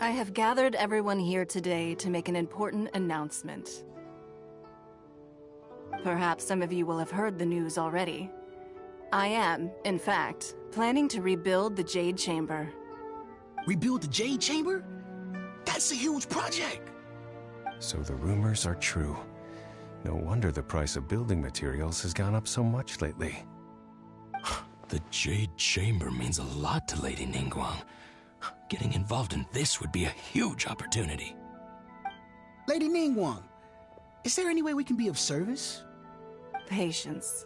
I have gathered everyone here today to make an important announcement. Perhaps some of you will have heard the news already. I am, in fact, planning to rebuild the Jade Chamber. Rebuild the Jade Chamber? That's a huge project! So the rumors are true. No wonder the price of building materials has gone up so much lately. The Jade Chamber means a lot to Lady Ningguang. Getting involved in this would be a huge opportunity. Lady Ningguang, is there any way we can be of service? Patience.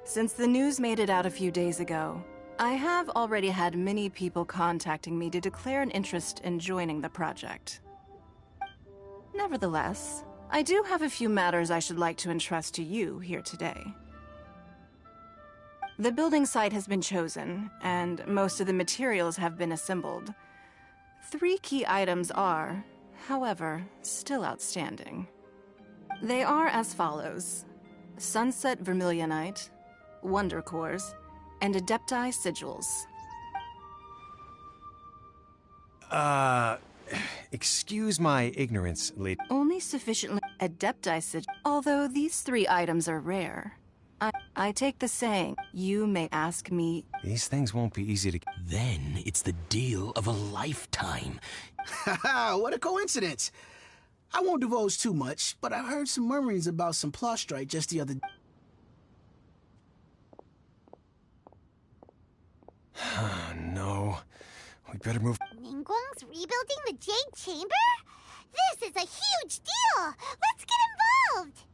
Since the news made it out a few days ago, I have already had many people contacting me to declare an interest in joining the project. Nevertheless, I do have a few matters I should like to entrust to you here today. The building site has been chosen, and most of the materials have been assembled. 3 key items are, however, still outstanding. They are as follows: Sunset Vermilionite, Wonder Cores, and Adepti Sigils. Excuse my ignorance, lady. Only sufficiently Adepti Sigils. Although these 3 items are rare, I take the saying, you may ask me. These things won't be easy to... Then it's the deal of a lifetime. Haha, what a coincidence! I won't divulge too much, but I heard some murmurings about some Plostrite just the other day. No. We better move... Ningguang's rebuilding the Jade Chamber? This is a huge deal! Let's get involved!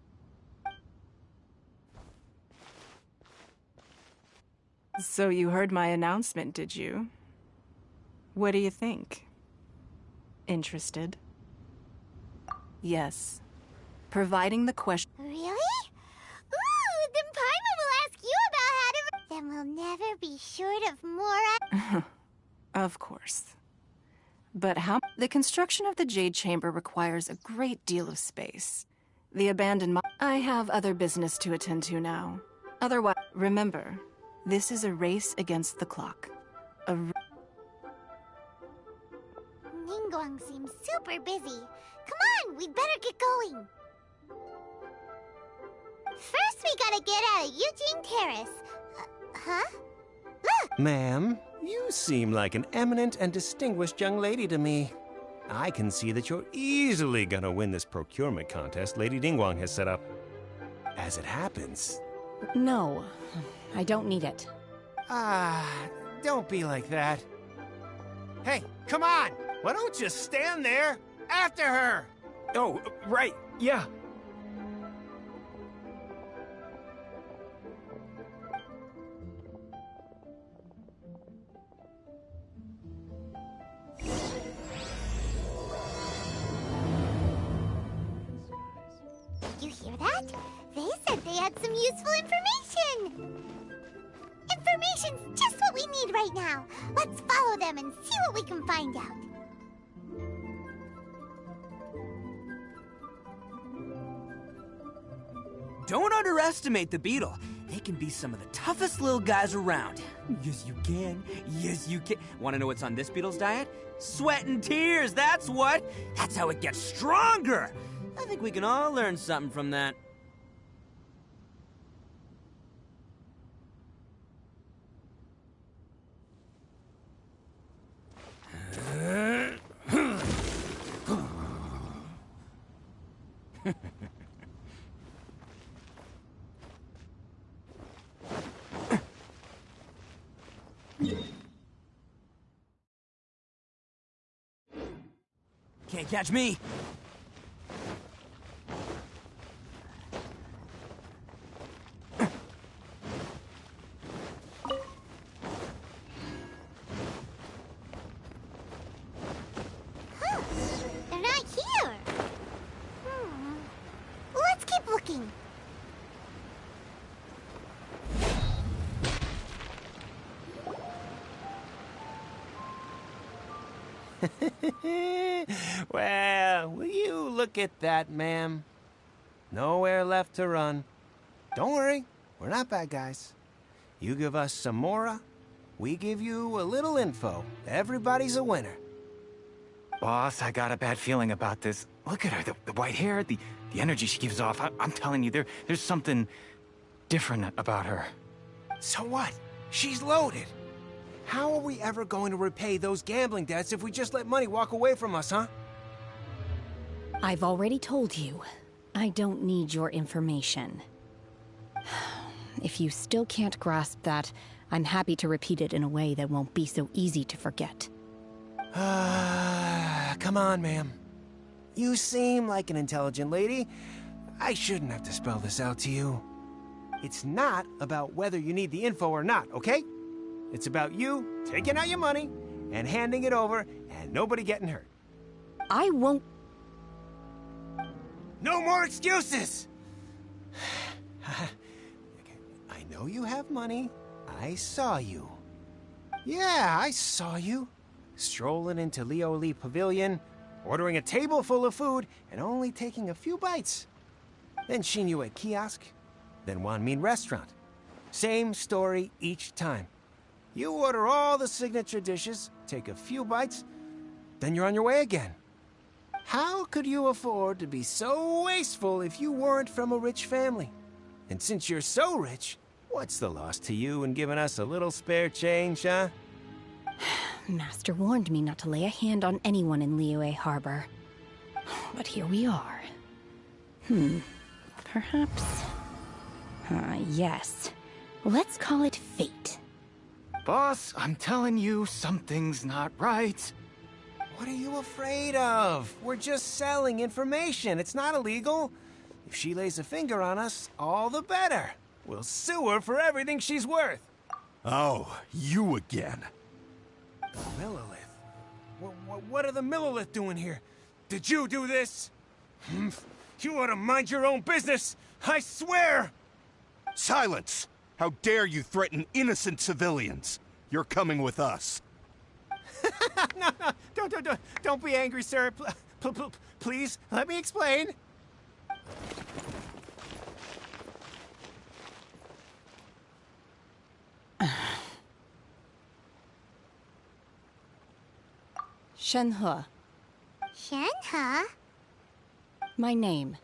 So you heard my announcement, did you? What do you think? Interested? Yes. Providing the question... Really? Ooh, then Paimon will ask you about how to... Then we'll never be short of more... Of course. But how... The construction of the Jade Chamber requires a great deal of space. The abandoned... I have other business to attend to now. Otherwise, remember, this is a race against the clock. Ningguang seems super busy. Come on, we'd better get going. First, we gotta get out of Eugene Terrace. Huh? Look! Ma'am, you seem like an eminent and distinguished young lady to me. I can see that you're easily gonna win this procurement contest Lady Ningguang has set up. As it happens... No, I don't need it. Don't be like that. Hey, come on! Why don't you stand there? After her! Oh, right, yeah. Did you hear that? They said they had some useful information! Information's just what we need right now. Let's follow them and see what we can find out. Don't underestimate the beetle. They can be some of the toughest little guys around. Yes, you can. Yes, you can. Want to know what's on this beetle's diet? Sweat and tears, that's what. That's how it gets stronger. I think we can all learn something from that. Can't catch me. Huh. They're not here. Let's keep looking. Well, will you look at that, ma'am? Nowhere left to run. Don't worry, we're not bad guys. You give us some mora, we give you a little info. Everybody's a winner. Boss, I got a bad feeling about this. Look at her, the white hair, the energy she gives off. I'm telling you, there's something different about her. So what? She's loaded. How are we ever going to repay those gambling debts if we just let money walk away from us, huh? I've already told you. I don't need your information. If you still can't grasp that, I'm happy to repeat it in a way that won't be so easy to forget. Come on, ma'am. You seem like an intelligent lady. I shouldn't have to spell this out to you. It's not about whether you need the info or not, okay? It's about you taking out your money and handing it over and nobody getting hurt. I won't... No more excuses! I know you have money. I saw you. Yeah, I saw you. Strolling into Leo Lee Pavilion, ordering a table full of food, and only taking a few bites. Then Shinyu at kiosk, then Wanmin restaurant. Same story each time. You order all the signature dishes, take a few bites, then you're on your way again. How could you afford to be so wasteful if you weren't from a rich family? And since you're so rich, what's the loss to you in giving us a little spare change, huh? Master warned me not to lay a hand on anyone in Liyue Harbor. But here we are. Perhaps... yes. Let's call it fate. Boss, I'm telling you, something's not right. What are you afraid of? We're just selling information. It's not illegal. If she lays a finger on us, all the better. We'll sue her for everything she's worth. Oh, you again. Millilith? What are the Millilith doing here? Did you do this? You ought to mind your own business. I swear! Silence! How dare you threaten innocent civilians? You're coming with us. No, don't be angry, sir. Please, let me explain. Shenhe. Shenhe? My name.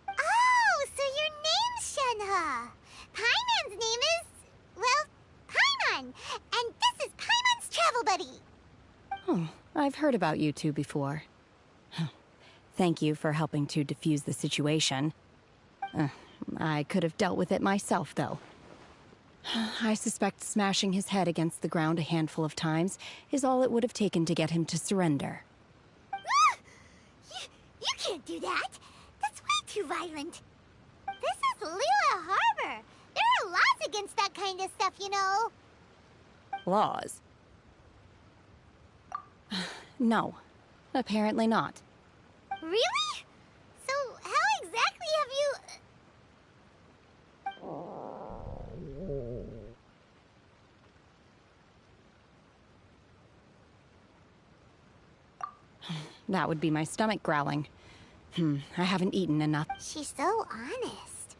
Oh, so your name's Shenhe. Paimon's name is, well, Paimon. And this is Paimon's travel buddy. Oh, I've heard about you two before. Thank you for helping to defuse the situation. I could have dealt with it myself, though. I suspect smashing his head against the ground a handful of times is all it would have taken to get him to surrender. You can't do that. That's way too violent. This is Liyue Harbor. There are laws against that kind of stuff, you know. Laws? No, apparently not. Really? So how exactly have you... That would be my stomach growling. I haven't eaten enough. She's so honest.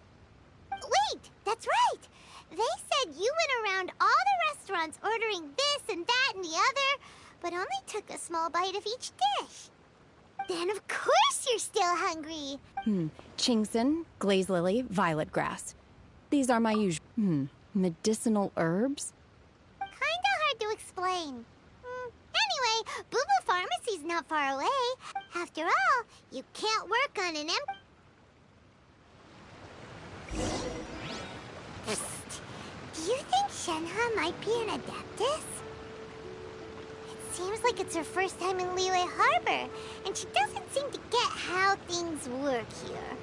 Wait, that's right. They said you went around all the restaurants ordering this and that and the other, but only took a small bite of each dish. Then of course you're still hungry. Chingson, glaze lily, violet grass. These are my usual... medicinal herbs? Kinda hard to explain. Anyway, Boo Boo Pharmacy's not far away. After all, you can't work on an Psst. Do you think Shenhe might be an Adeptus? It seems like it's her first time in Liyue Harbor, and she doesn't seem to get how things work here.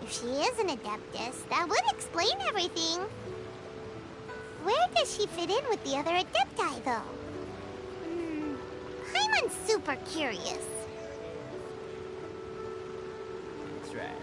If she is an Adeptus, that would explain everything. Where does she fit in with the other Adepti, though? I'm super curious. That's right.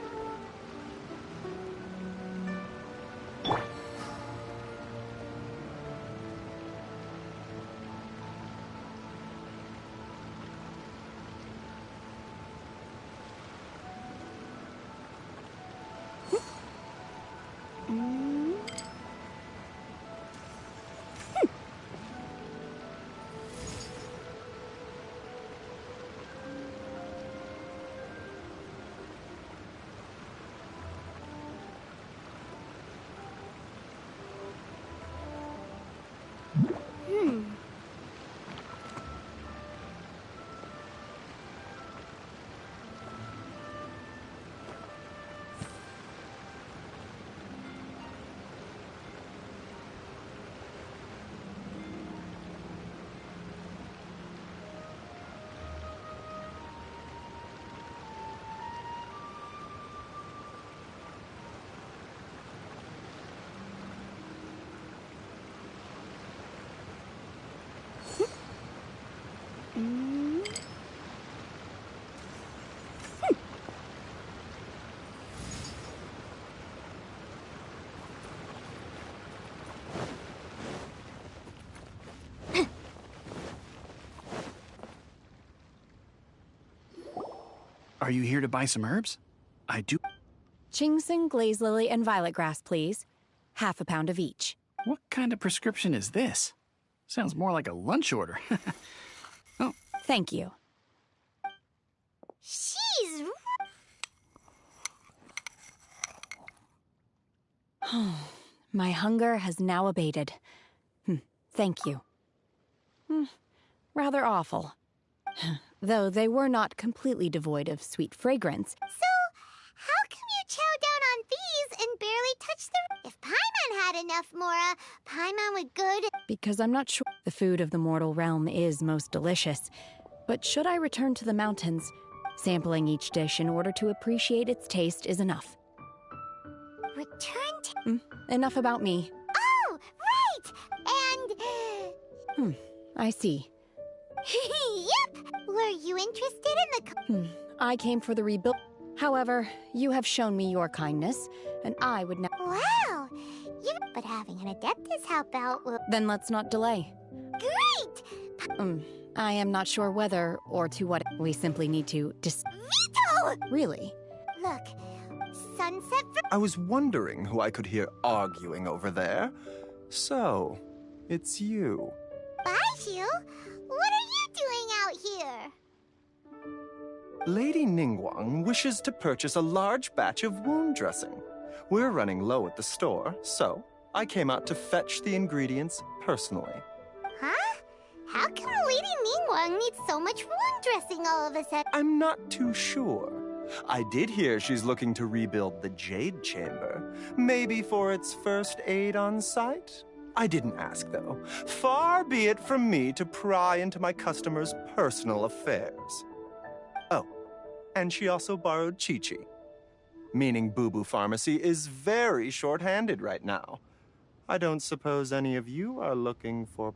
Are you here to buy some herbs? I do. Ginseng, glaze lily, and violet grass, please. Half a pound of each. What kind of prescription is this? Sounds more like a lunch order. Oh. Thank you. She's... My hunger has now abated. Thank you. Rather awful. Though they were not completely devoid of sweet fragrance. So, how come you chow down on these and barely touch the... If Paimon had enough, Mora, Paimon would good... Because I'm not sure the food of the mortal realm is most delicious. But should I return to the mountains, sampling each dish in order to appreciate its taste is enough. Return to... Enough about me. Oh, right! And... I see. Yep! Were you interested in the... I came for the rebuild. However, you have shown me your kindness, and I would now... Wow! But having an Adeptus help out will... Then let's not delay. Great! I am not sure whether or to what we simply need to Veto! Really? Look, sunset... I was wondering who I could hear arguing over there. So, it's you. Baiju? What are you doing out here? Lady Ningguang wishes to purchase a large batch of wound dressing. We're running low at the store, so I came out to fetch the ingredients personally. Huh? How come Lady Ningguang needs so much wound dressing all of a sudden? I'm not too sure. I did hear she's looking to rebuild the Jade Chamber. Maybe for its first aid on site? I didn't ask, though. Far be it from me to pry into my customers' personal affairs. Oh, and she also borrowed Chi-Chi. Meaning Boo Boo Pharmacy is very short-handed right now. I don't suppose any of you are looking for...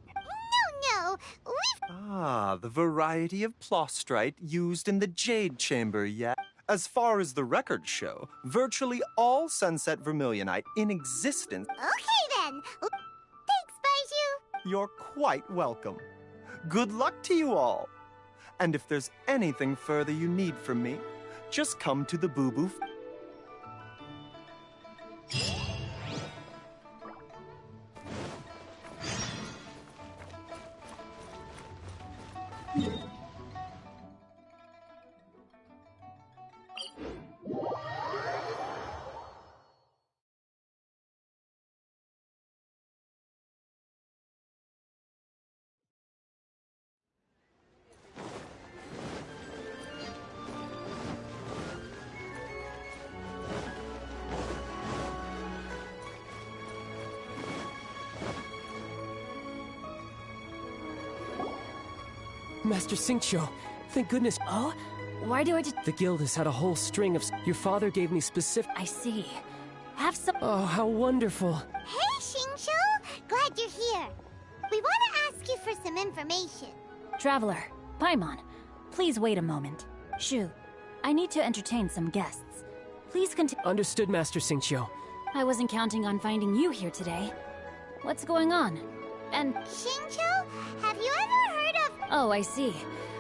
No, we've... Ah, the variety of plostrite used in the Jade Chamber, yeah? As far as the records show, virtually all Sunset Vermilionite in existence... Okay, then. Thanks, Baiju. You're quite welcome. Good luck to you all. And if there's anything further you need from me, just come to the Boo Boo... Master Xingqiu, thank goodness. Oh? Why do I just... The guild has had a whole string of... Your father gave me specific... I see. Have some... Oh, how wonderful. Hey, Xingqiu. Glad you're here. We want to ask you for some information. Traveler, Paimon, please wait a moment. Shu, I need to entertain some guests. Please continue. Understood, Master Xingqiu. I wasn't counting on finding you here today. What's going on? And... Xingqiu, have you ever heard of... Oh, I see.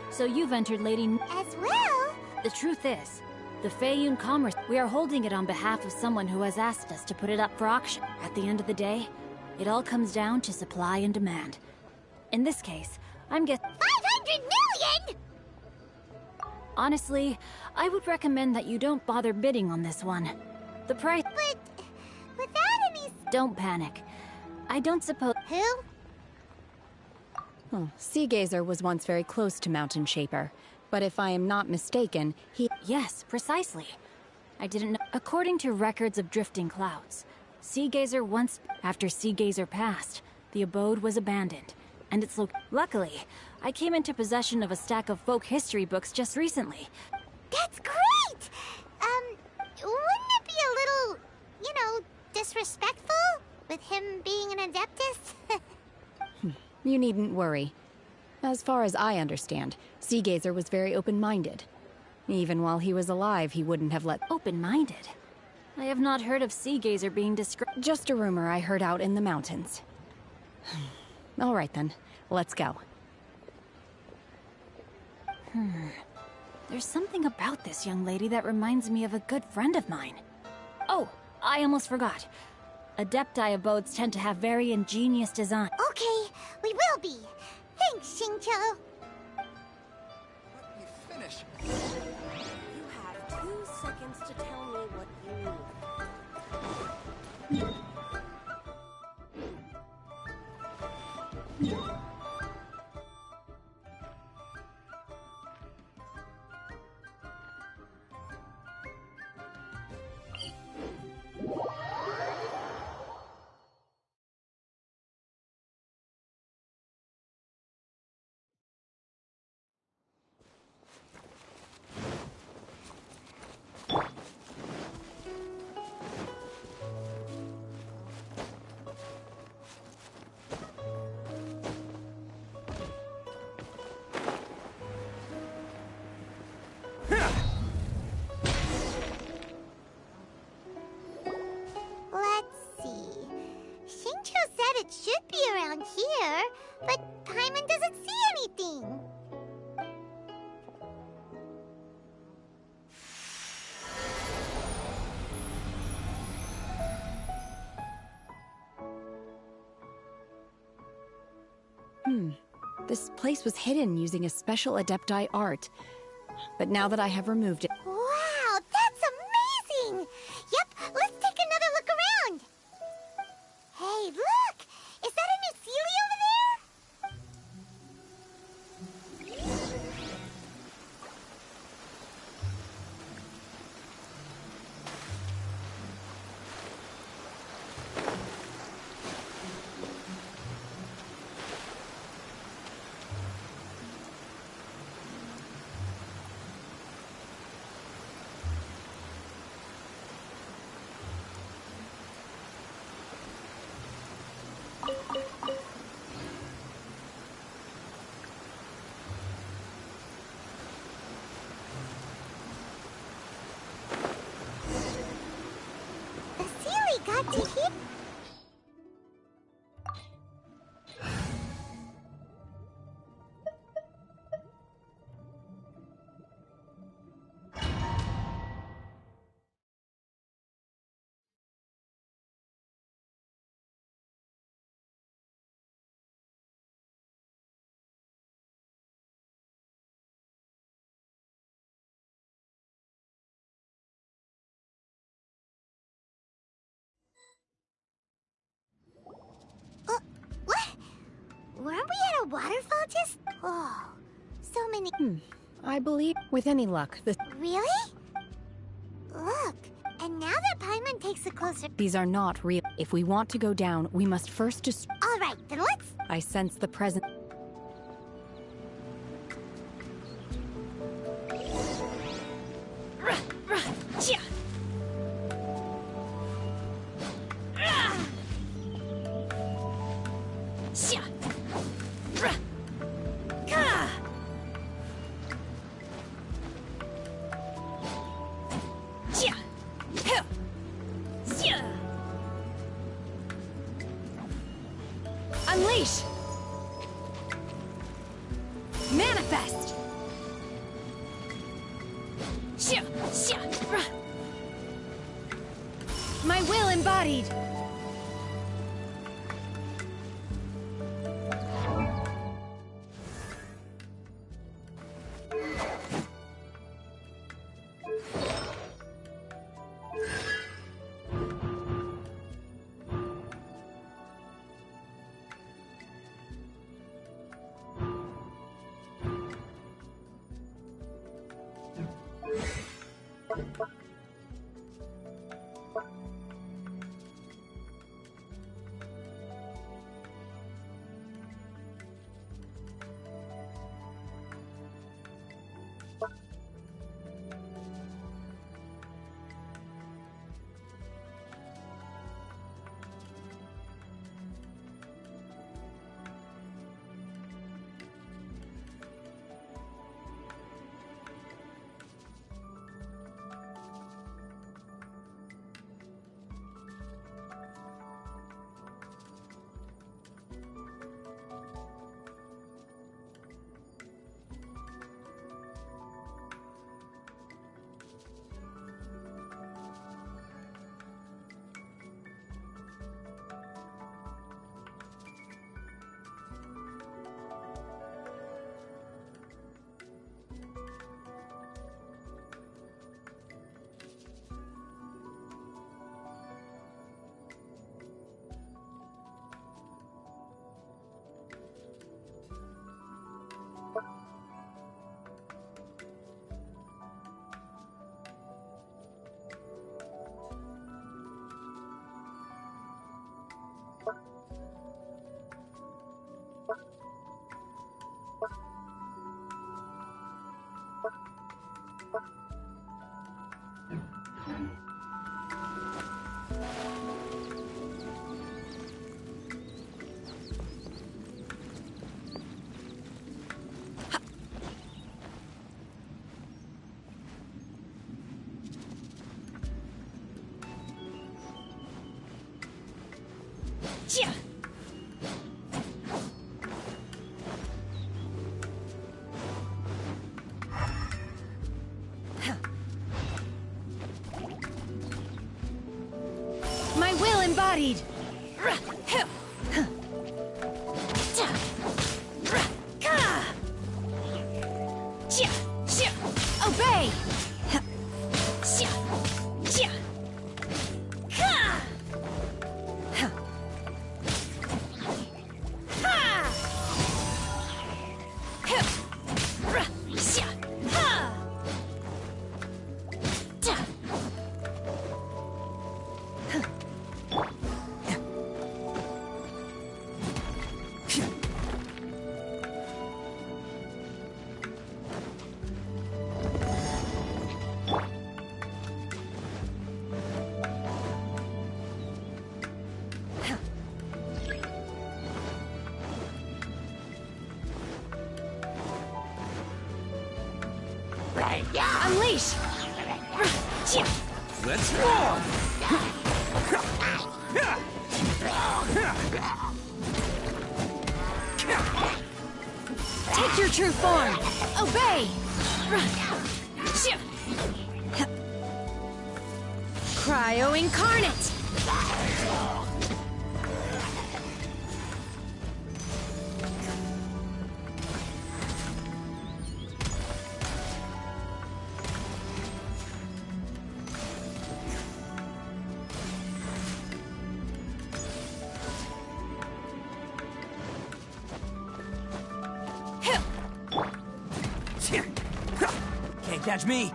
So you've entered Lady... As well? The truth is, the Feiyun Commerce... We are holding it on behalf of someone who has asked us to put it up for auction. At the end of the day, it all comes down to supply and demand. In this case, I'm guessing... 500 million?! Honestly, I would recommend that you don't bother bidding on this one. The price... But... without any... Don't panic. I don't suppose... Who? Seagazer was once very close to Mountain Shaper, but if I am not mistaken, he... Yes, precisely. I didn't know... According to records of drifting clouds, Seagazer once... After Seagazer passed, the abode was abandoned, and its Luckily, I came into possession of a stack of folk history books just recently. That's great! Wouldn't it be a little, disrespectful? With him being an Adeptus? You needn't worry. As far as I understand, Seagazer was very open-minded. Even while he was alive, he wouldn't have let... Open-minded? I have not heard of Seagazer being described... Just a rumor I heard out in the mountains. All right then, let's go. There's something about this young lady that reminds me of a good friend of mine. Oh, I almost forgot. Adepti abodes tend to have very ingenious design. Okay, we will be. Thanks, Xingqiu. Let me finish. You have 2 seconds to tell me what you need. Let's see. Xingqiu said it should be around here, but Paimon doesn't see anything. This place was hidden using a special Adepti art. But now that I have removed it... Wow, that's amazing! Yep, let's take another look around. Hey, look! Is that a new Sealy over there? The Sealy got to hit. What? Weren't we at a waterfall just... Oh, so many... I believe, with any luck, the... Really? Look, and now that Paimon takes a closer... These are not real. If we want to go down, we must first just... All right, then let's... I sense the presence... Unleash! Manifest! My will embodied! My will embodied! Obey! Unleash! Let's roll! Take your true form! Obey! Cryo Incarnate! Can't catch me!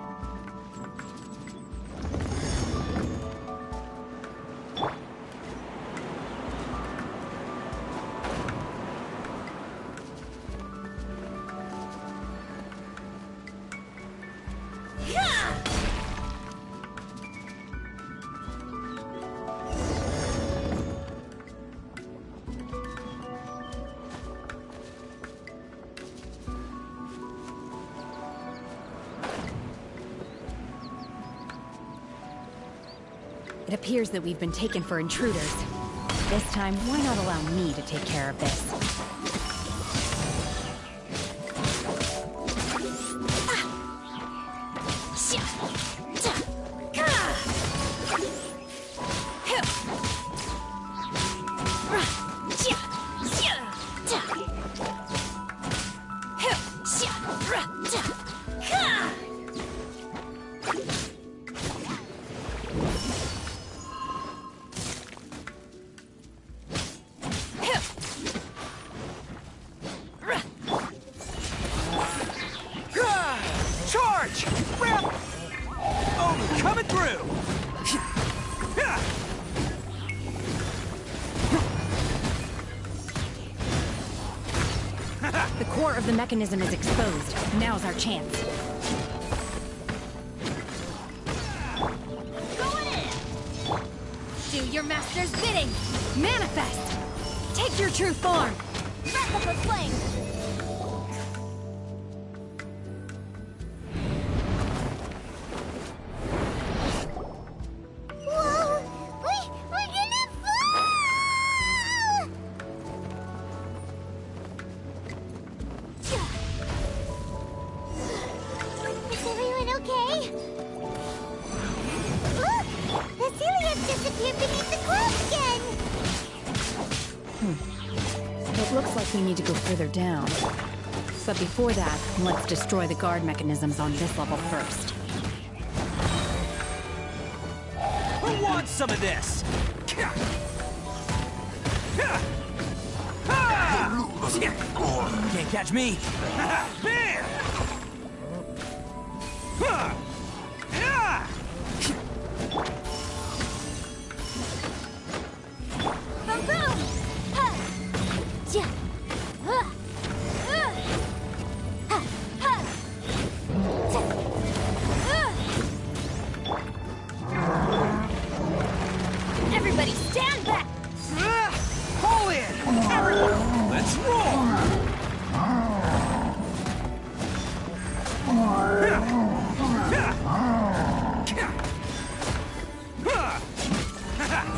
It appears that we've been taken for intruders. This time, why not allow me to take care of this? Charge! Rip! Oh, coming through! The core of the mechanism is exposed. Now's our chance. Going in! Do your master's bidding! Manifest! Take your true form! Breath of the flame! It looks like we need to go further down. But before that, let's destroy the guard mechanisms on this level first. Who wants some of this? Can't catch me! Bam! Boom, boom! Everybody stand back! Pull in! Everyone, let's roll!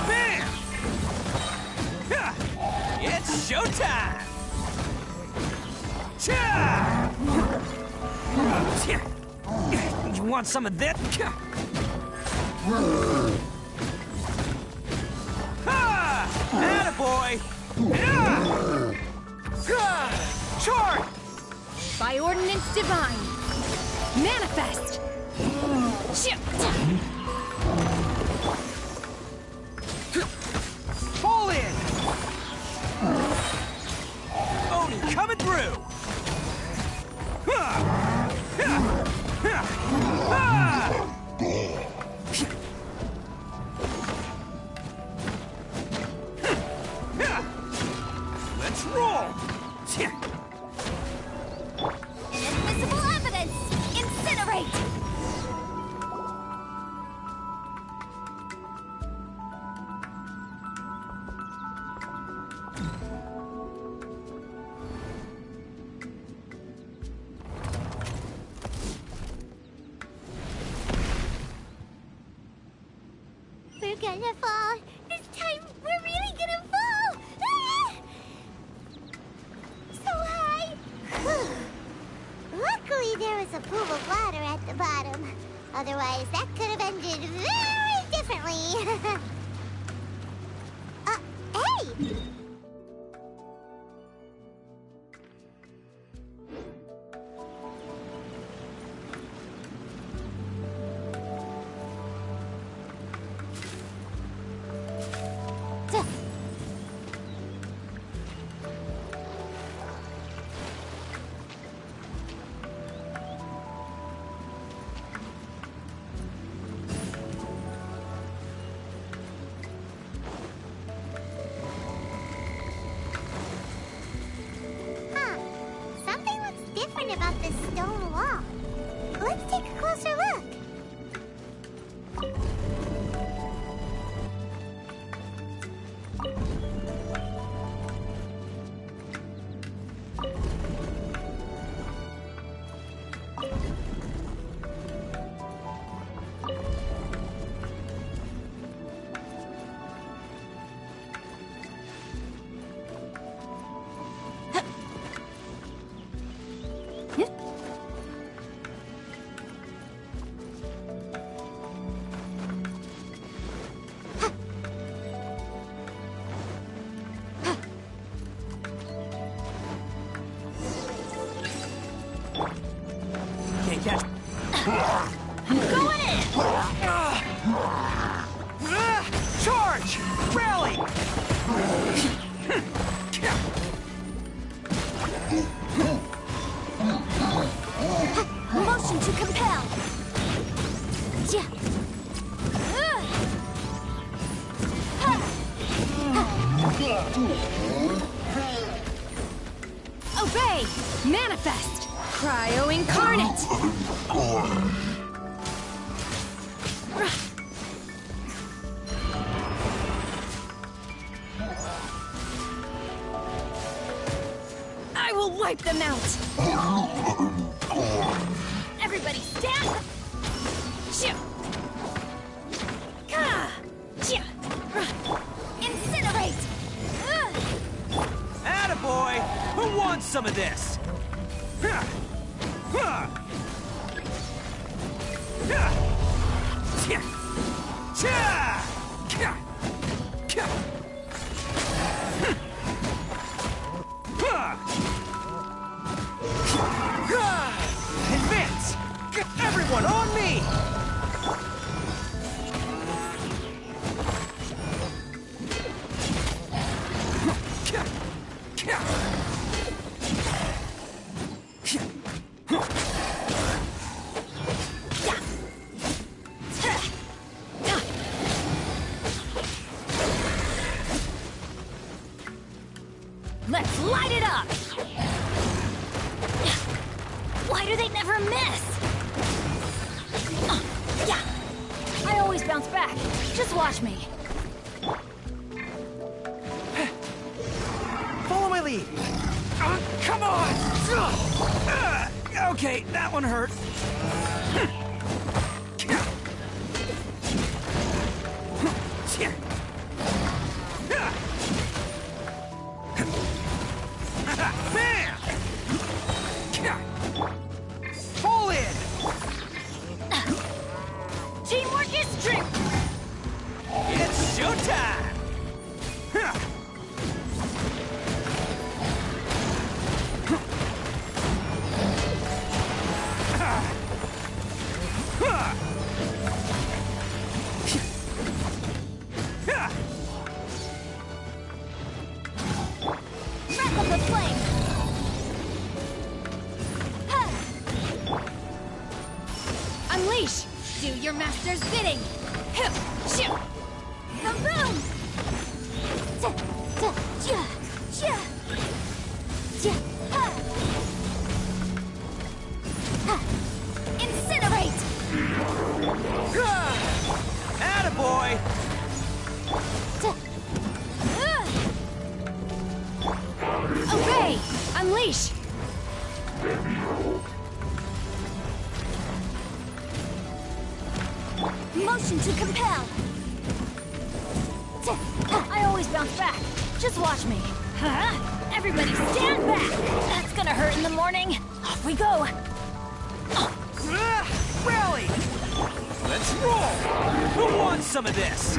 Bam! It's showtime! You want some of this? Attaboy! Charge! By ordinance divine, manifest! Pull in! Oni coming through! Let's roll! Inadmissible evidence! Incinerate! We're gonna fall. This time, we're really gonna fall. Ah! So high. Luckily, there was a pool of water at the bottom. Otherwise, that could have ended very differently. Hey! Something looks different about this stone wall. Let's take a closer look. Can't catch. I'm going in! Charge! Rally! Motion to compel. Obey! Manifest! Cryo incarnate! I will wipe them out! Everybody stand! Incinerate! Attaboy! Who wants some of this? Advance! Everyone on me! Let's light it up! Why do they never miss? Yeah. I always bounce back. Just watch me. Follow my lead. Come on! Okay, that one hurt. Bam! Pull in! Teamwork is strength! It's showtime! Wrap up the flame! Unleash! Do your master's bidding! Shoot! The boom! Incinerate! Attaboy! Obey! Unleash! Motion to compel! I always bounce back. Just watch me. Everybody stand back! That's gonna hurt in the morning. Off we go! Rally! Let's roll! Who wants some of this?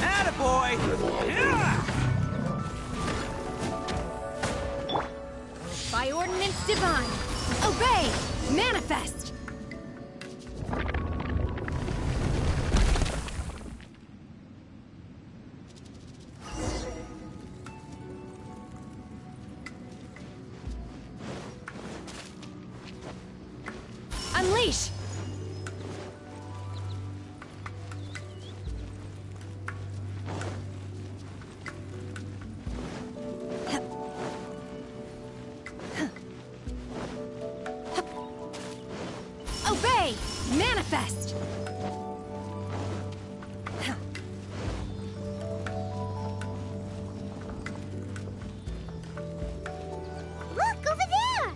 Attaboy! By ordinance divine, obey! Manifest! Unleash! Obey! Manifest! Look, over there!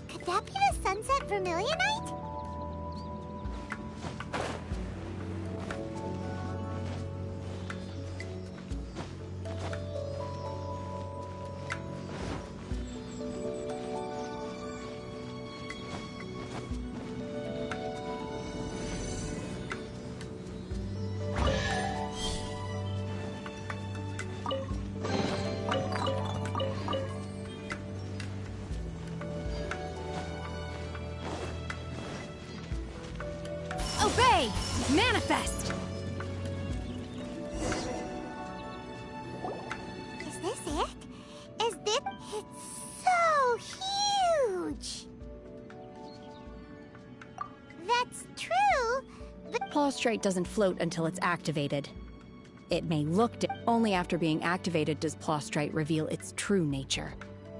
Could that be the sunset vermilionite? Obey! Manifest! Is this it? Is this? It's so huge! That's true, but Plaustrite doesn't float until it's activated. It may look only after being activated does Plaustrite reveal its true nature,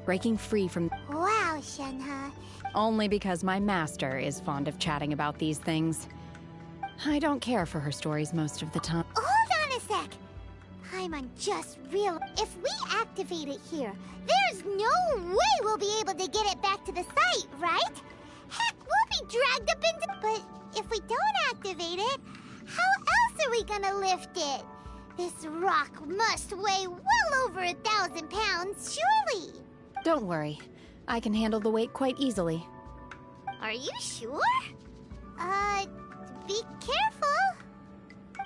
breaking free from wow, Shenhe. only because my master is fond of chatting about these things. I don't care for her stories most of the time. Hold on a sec. Paimon just real. If we activate it here, there's no way we'll be able to get it back to the site, right? Heck, we'll be dragged up into. But if we don't activate it, how else are we gonna lift it? This rock must weigh well over 1,000 pounds, surely. Don't worry. I can handle the weight quite easily. Are you sure? Be careful.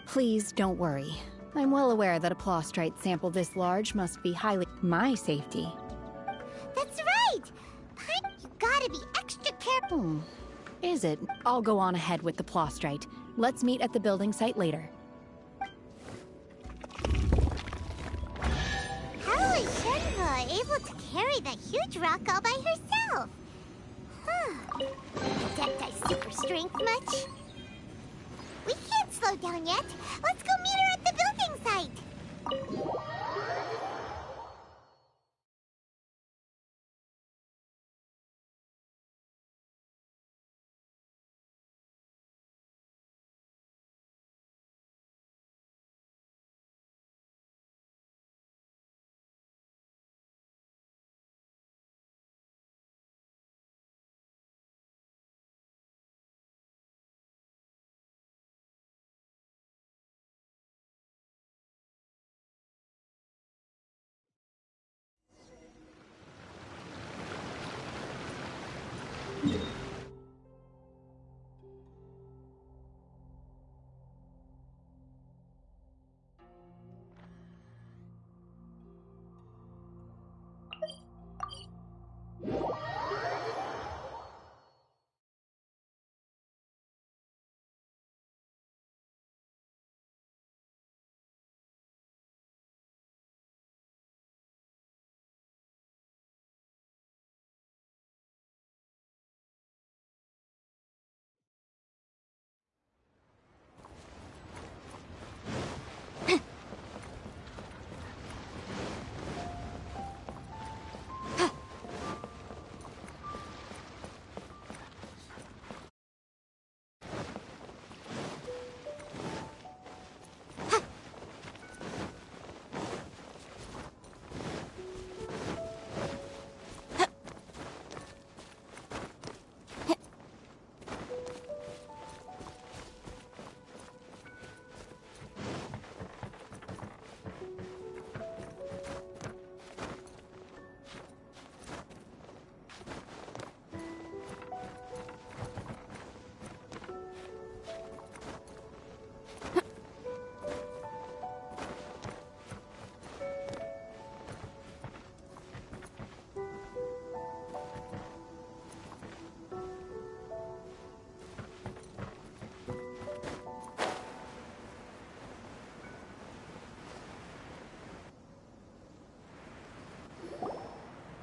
Please don't worry. I'm well aware that a Plaustrite sample this large must be highly my safety. That's right. You gotta be extra careful. Is it? I'll go on ahead with the Plaustrite. Let's meet at the building site later. How is Shenhe able to carry that huge rock all by herself? Huh. Adepti super strength much? slowed down yet. Let's go meet her at the building site.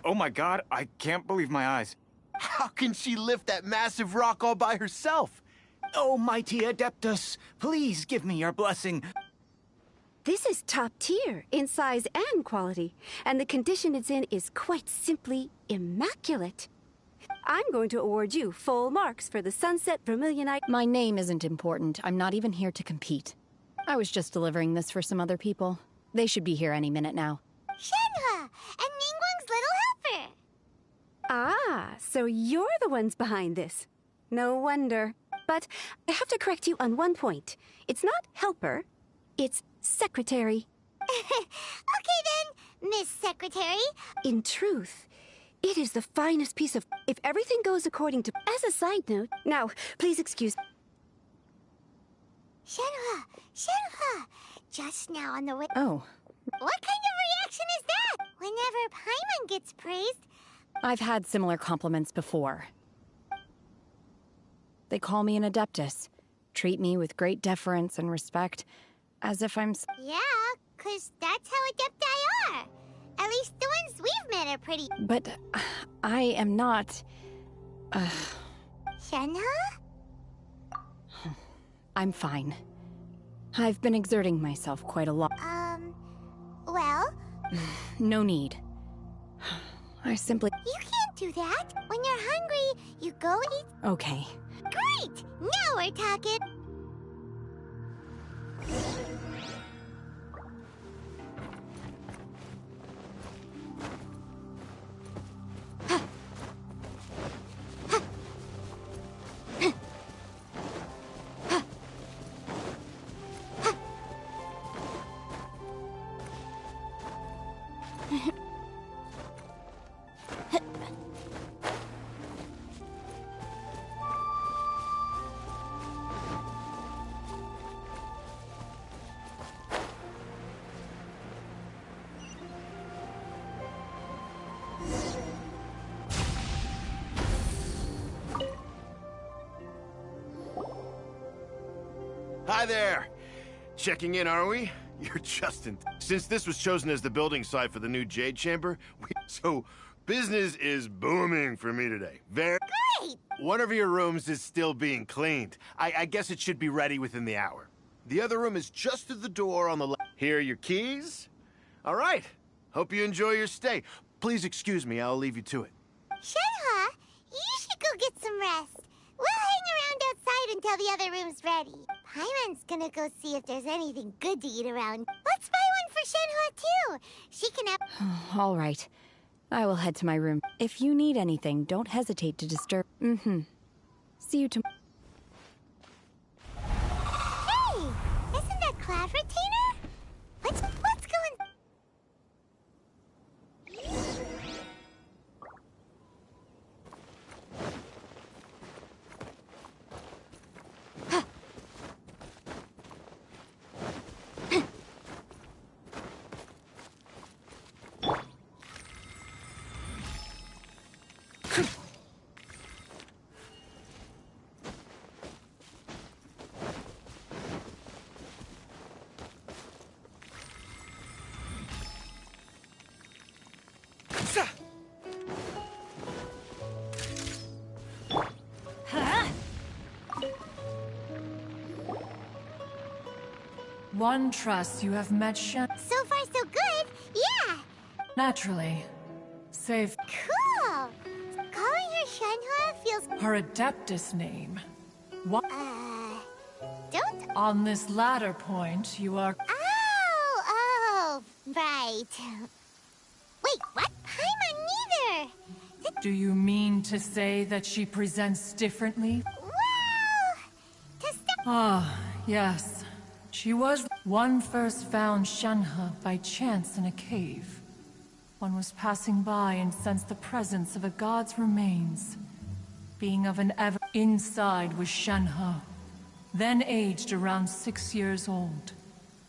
Oh my god, I can't believe my eyes. How can she lift that massive rock all by herself? Oh, mighty Adeptus, please give me your blessing. This is top tier in size and quality, and the condition it's in is quite simply immaculate. I'm going to award you full marks for the Sunset Vermilionite. My name isn't important. I'm not even here to compete. I was just delivering this for some other people. They should be here any minute now. Shenhua and Ningguang's little helper. Ah, so you're the ones behind this. No wonder. But I have to correct you on one point. It's not helper, it's secretary. Okay then, Miss Secretary. In truth, it is the finest piece of... If everything goes according to... As a side note... Now, please excuse... Shenhua, just now on the way... Oh. What kind of reaction is that? Whenever Paimon gets praised... I've had similar compliments before. They call me an Adeptus, treat me with great deference and respect, as if I'm... Yeah, 'cause that's how Adepti are. At least the ones we've met are pretty... But I am not... Shenhua? I'm fine. I've been exerting myself quite a lot. Well? No need. I simply... You can't do that. When you're hungry, you go eat... Okay. Great! Now we're talking! Hi there! Checking in, are we? You're just in... Since this was chosen as the building site for the new Jade Chamber, so business is booming for me today. Very... Great! One of your rooms is still being cleaned. I guess it should be ready within the hour. The other room is just through the door on the left. Here are your keys. All right. Hope you enjoy your stay. Please excuse me, I'll leave you to it. Shenhe, you should go get some rest. We'll hang around outside until the other room's ready. Paimon's gonna go see if there's anything good to eat around. Let's buy one for Shenhe, too. She can have... All right. I will head to my room. If you need anything, don't hesitate to disturb. See you tomorrow. Hey! Isn't that Cloud Retainer? What's going... One trusts you have met Shen. So far, so good. Yeah. Naturally. Save Cool. Calling her Shenhe feels... her Adeptus name. What? Don't... On this latter point, you are... Oh, right. Wait, what? Paimon neither. Do you mean to say that she presents differently? Well... Ah, yes. She was... One first found Shenhe by chance in a cave. One was passing by and sensed the presence of a god's remains. Being of an ever... Inside was Shenhe, then aged around 6 years old.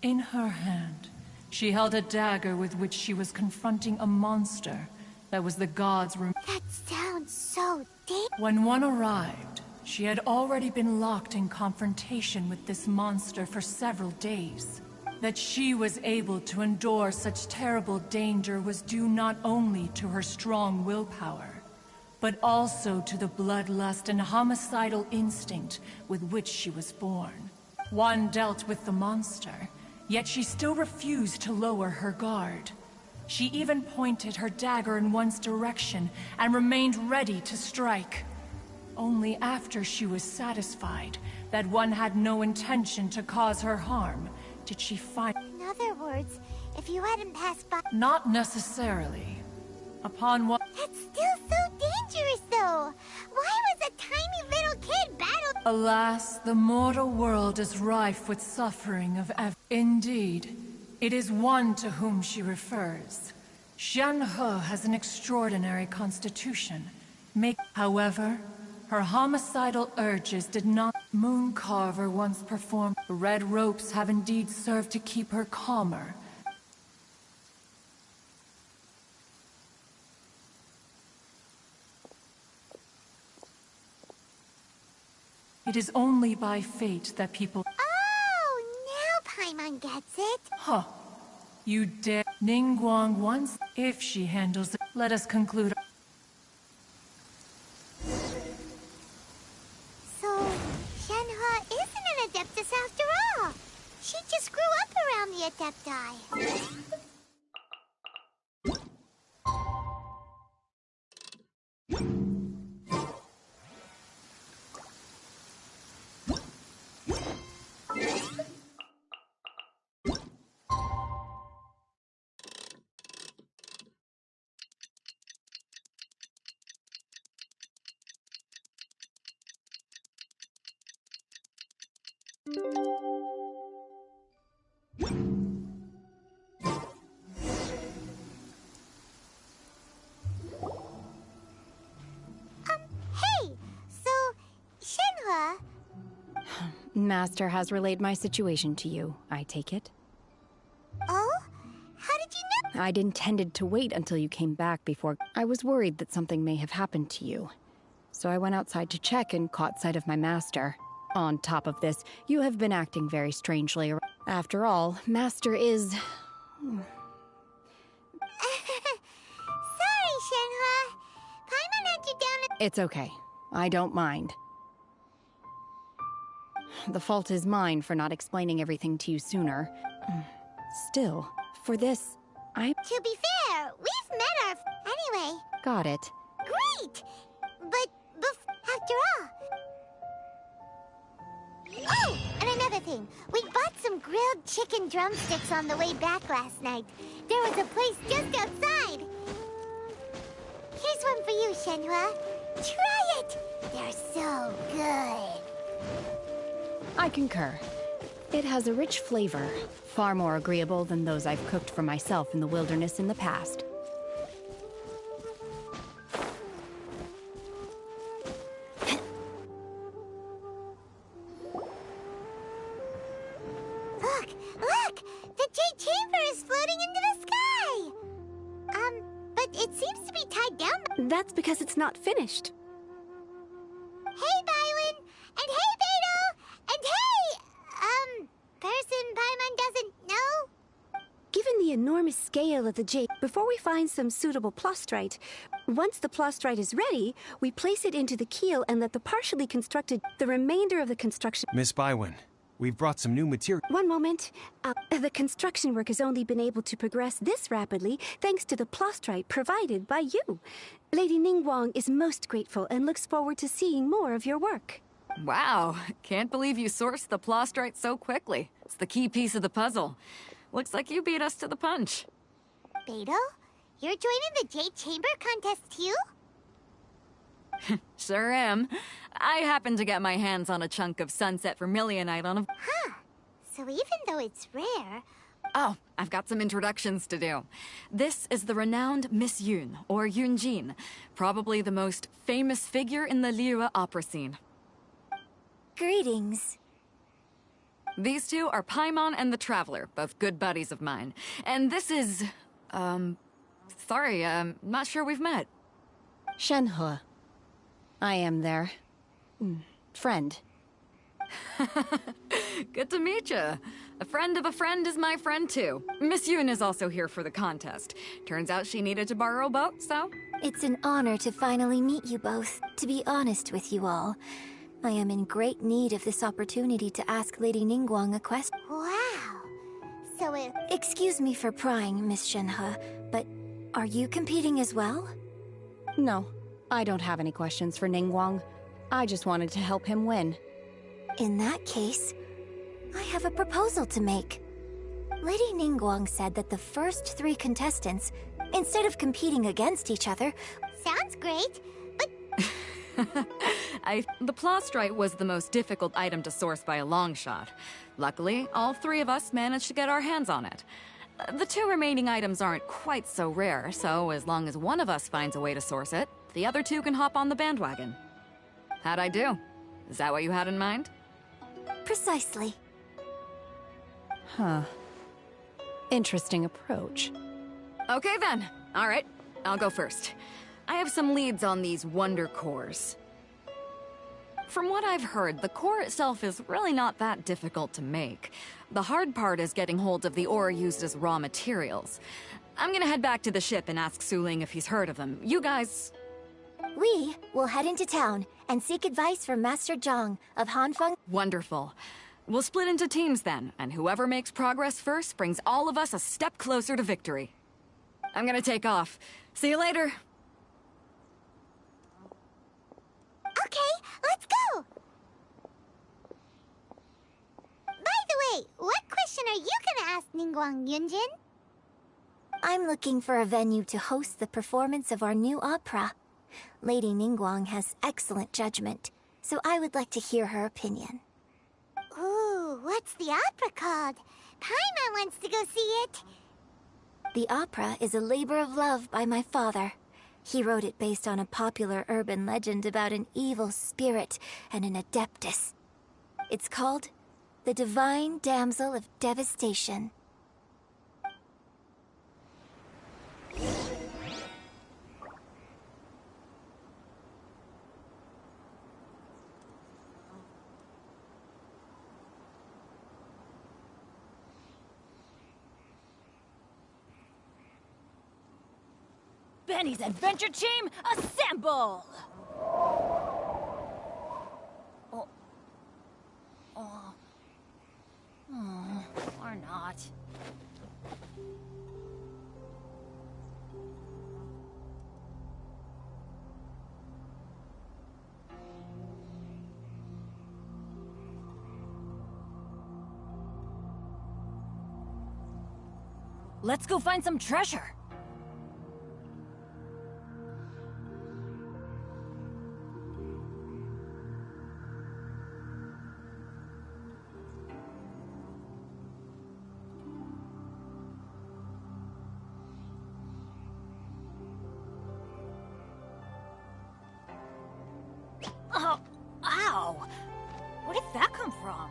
In her hand, she held a dagger with which she was confronting a monster that was the god's That sounds so deep. When one arrived, she had already been locked in confrontation with this monster for several days. That she was able to endure such terrible danger was due not only to her strong willpower, but also to the bloodlust and homicidal instinct with which she was born. One dealt with the monster, yet she still refused to lower her guard. She even pointed her dagger in one's direction and remained ready to strike. Only after she was satisfied that one had no intention to cause her harm did she find... In other words, if you hadn't passed by... Not necessarily. Upon what... That's still so dangerous, though. Why was a tiny little kid battled... Alas, the mortal world is rife with suffering of Indeed, it is one to whom she refers. Shenhe has an extraordinary constitution. However, her homicidal urges did not... Mooncarver once performed... The red ropes have indeed served to keep her calmer. It is only by fate that people... Oh, now Paimon gets it. Huh. You dare... Ningguang once... If she handles it, let us conclude... So, Shenhe isn't an Adeptus after all. She just grew up around the Adepti. Hey! So, Shenhe... Master has relayed my situation to you, I take it. Oh? How did you know? I'd intended to wait until you came back before... I was worried that something may have happened to you. So I went outside to check and caught sight of my master. On top of this, you have been acting very strangely. After all, Master is... Sorry, Shenhe. Paimon had you down at... It's okay. I don't mind. the fault is mine for not explaining everything to you sooner. Still, for this, To be fair, we've met our... Anyway. Got it. Great! But, after all... Oh, and another thing. We bought some grilled chicken drumsticks on the way back last night. There was a place just outside. Here's one for you, Shenhua. Try it! They're so good. I concur. It has a rich flavor, far more agreeable than those I've cooked for myself in the wilderness in the past. Look! The Jade Chamber is floating into the sky! But it seems to be tied down. That's because it's not finished. Hey, Bywin! And hey, Beto! And hey, person Paimon doesn't know? Given the enormous scale of the jade, before we find some suitable plastrite, once the plastrite is ready, we place it into the keel and let the partially constructed, the remainder of the construction... Miss Bywin, we've brought some new material. One moment. The construction work has only been able to progress this rapidly thanks to the plastrite provided by you. Lady Ningguang is most grateful and looks forward to seeing more of your work. Wow, can't believe you sourced the plastrite so quickly. It's the key piece of the puzzle. Looks like you beat us to the punch. Beto, you're joining the Jade Chamber contest too? Sure am. I happened to get my hands on a chunk of sunset vermilionite on a... Huh. So even though it's rare... Oh, I've got some introductions to do. This is the renowned Miss Yun, or Yunjin, probably the most famous figure in the Liyue opera scene. Greetings. These two are Paimon and the Traveler, both good buddies of mine. And this is... sorry, not sure we've met. Shenhua. I am their... friend. Good to meet you. A friend of a friend is my friend, too. Miss Yun is also here for the contest. Turns out she needed to borrow a boat, so... It's an honor to finally meet you both. To be honest with you all, I am in great need of this opportunity to ask Lady Ningguang a question. Wow. So it... Excuse me for prying, Miss Shenhe, but are you competing as well? No, I don't have any questions for Ningguang. I just wanted to help him win. In that case, I have a proposal to make. Lady Ningguang said that the first 3 contestants, instead of competing against each other... Sounds great, but... The plastrite was the most difficult item to source by a long shot. Luckily, all 3 of us managed to get our hands on it. The 2 remaining items aren't quite so rare, so as long as one of us finds a way to source it, the other 2 can hop on the bandwagon. How'd I do? Is that what you had in mind? Precisely. Huh. Interesting approach. Okay then. All right, I'll go first. I have some leads on these wonder cores. From what I've heard, the core itself is really not that difficult to make. The hard part is getting hold of the ore used as raw materials. I'm gonna head back to the ship and ask Suling if he's heard of them. You guys... We will head into town and seek advice from Master Zhang of Hanfeng. Wonderful. We'll split into teams then, and whoever makes progress first brings all of us a step closer to victory. I'm gonna take off. See you later. Okay, let's go! By the way, what question are you gonna ask Ningguang, Yunjin? I'm looking for a venue to host the performance of our new opera. Lady Ningguang has excellent judgment, so I would like to hear her opinion. Ooh, what's the opera called? Paimon wants to go see it. The opera is a labor of love by my father. He wrote it based on a popular urban legend about an evil spirit and an adeptus. It's called The Divine Damsel of Devastation. Benny's adventure team, assemble! Oh. not. Let's go find some treasure. Oh, ow! Where did that come from?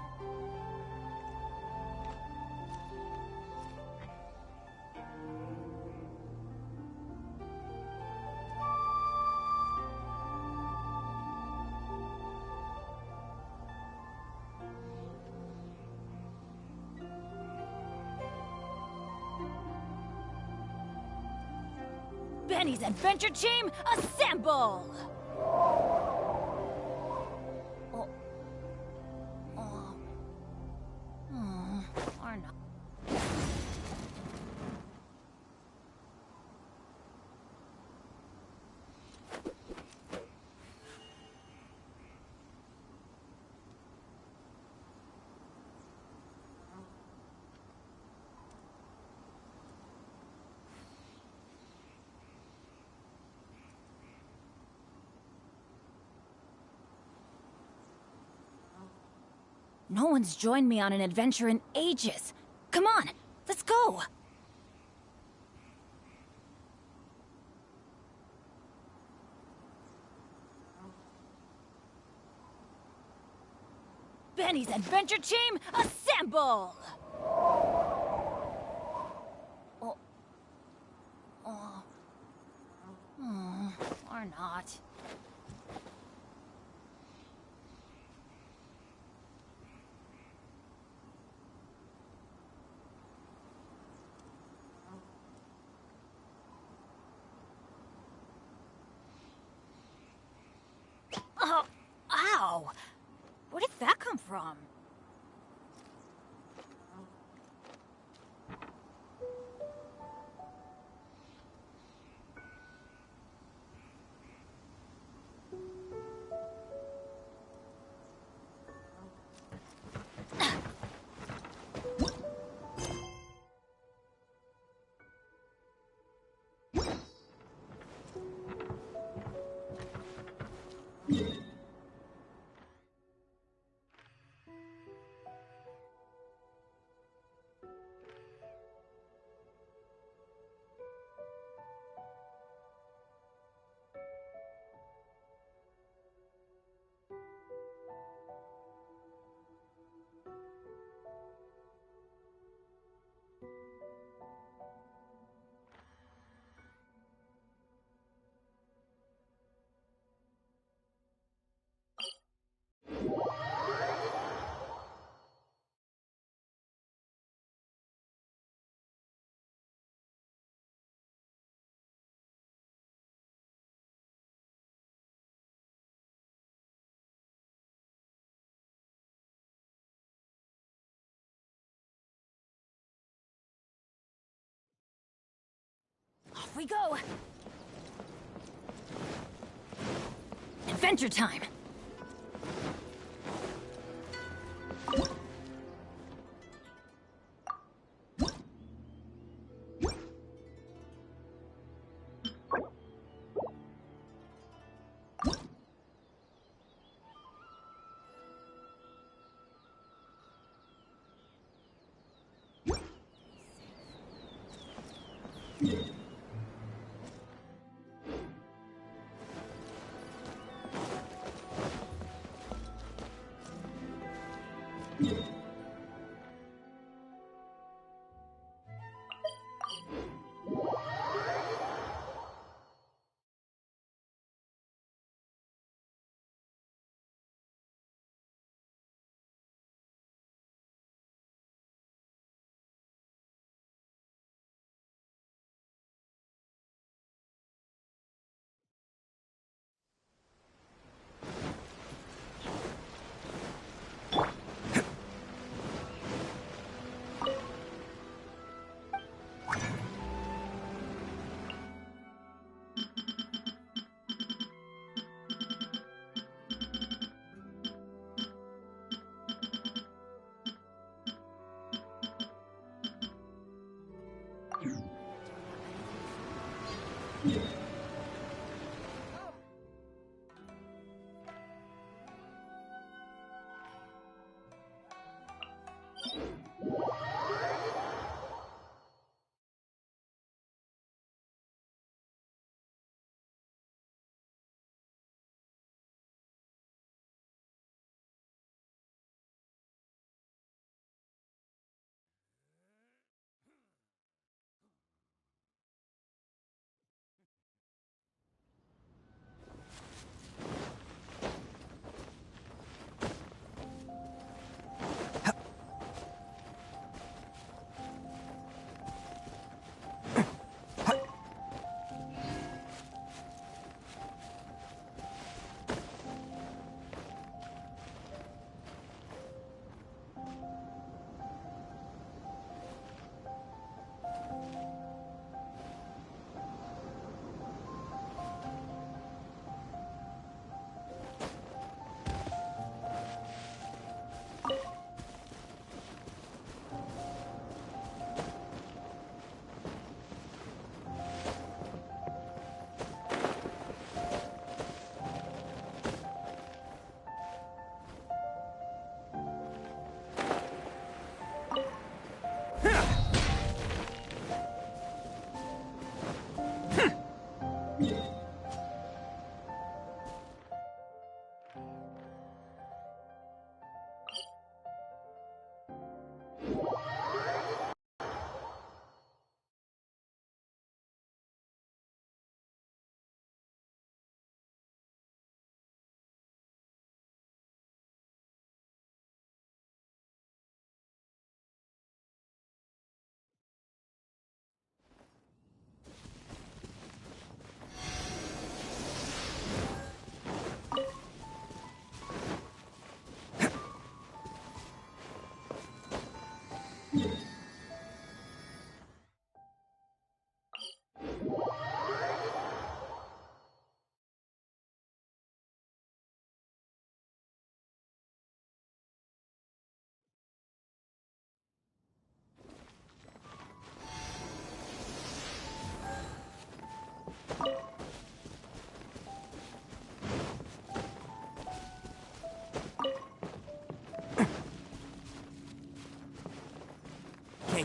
Benny's Adventure Team, assemble! Or not. No one's joined me on an adventure in ages. Come on, let's go! Benny's Adventure Team, assemble! Or not. Oh, ow! Where did that come from? Off we go! Adventure time!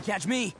Can't catch me.